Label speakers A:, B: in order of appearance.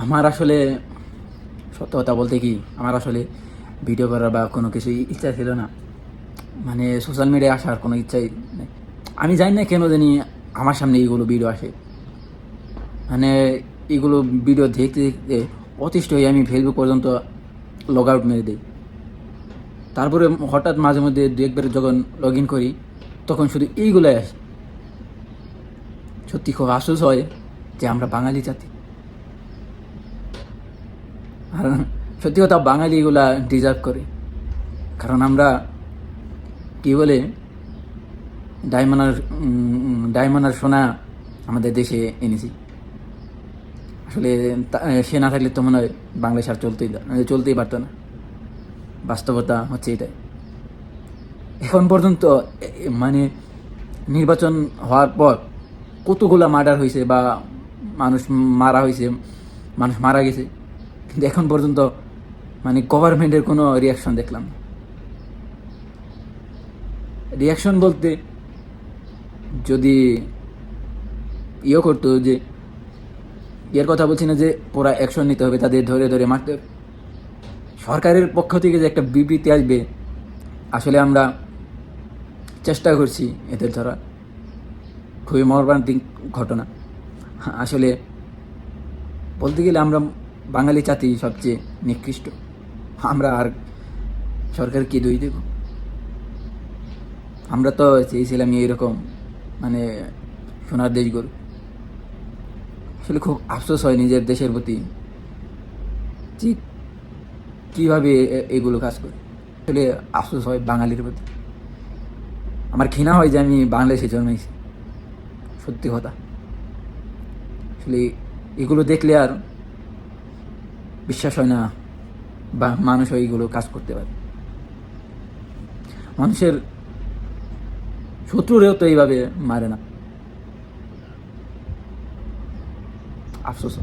A: আমার আসলে সত্য কথা বলতে কি, আমার আসলে ভিডিও করার বা কোনো কিছু ইচ্ছা ছিল না। মানে সোশ্যাল মিডিয়ায় আসার কোনো ইচ্ছাই নেই। আমি জানি না কেন জানি আমার সামনে এইগুলো ভিডিও আসে। মানে এগুলো ভিডিও দেখতে দেখতে অতিষ্ঠ হয়ে আমি ফেসবুক পর্যন্ত লগ আউট মেরে দিই। তারপরে হঠাৎ মাঝে মধ্যে দু একবার যখন লগ ইন করি, তখন শুধু এইগুলোই আসে। সত্যি খুব আফসোস হয় যে আমরা বাঙালি জাতি। আর সত্যি কথা, বাঙালি এগুলা ডিজার্ভ করে। কারণ আমরা কী বলে ডায়মন্ড আর সোনা আমাদের দেশে এনেছি। আসলে সে না থাকলে তো মনে হয় বাংলাদেশ আর চলতেই পারতো না। বাস্তবতা হচ্ছে এটাই। এখন পর্যন্ত মানে নির্বাচন হওয়ার পর কতগুলা মার্ডার হয়েছে বা মানুষ মানুষ মারা গেছে, কিন্তু এখন পর্যন্ত মানে গভর্নমেন্টের কোনো রিয়াকশন দেখলাম না। রিয়াকশন বলতে যদি করতো যে কথা বলছি না যে পুরা অ্যাকশন নিতে হবে, তাদের ধরে ধরে মারতে হবে। সরকারের পক্ষ থেকে যে একটা বিবৃতি আসবে, আসলে আমরা চেষ্টা করছি এদের ধরা। খুবই মর্মান্তিক ঘটনা। আসলে বলতে গেলে আমরা বাঙালি জাতি সবচেয়ে নিকৃষ্ট। আমরা আর সরকার কি দই দেব? আমরা তো চেয়েছিলাম এইরকম মানে সোনার দেশ গড়ুক। আসলে খুব আফসোস হয় নিজের দেশের প্রতি যে কীভাবে এগুলো কাজ করে। আসলে আফসোস হয় বাঙালির প্রতি। আমার ঘৃণা হয় যে আমি বাংলাদেশে জন্মেছি। সত্যি কথা। আসলে এগুলো দেখলে আর বিশ্বাস হয় না বা মানুষ এইগুলো কাজ করতে পারে। মানুষের শত্রুরেও তো এইভাবে মারে না। আফসোস।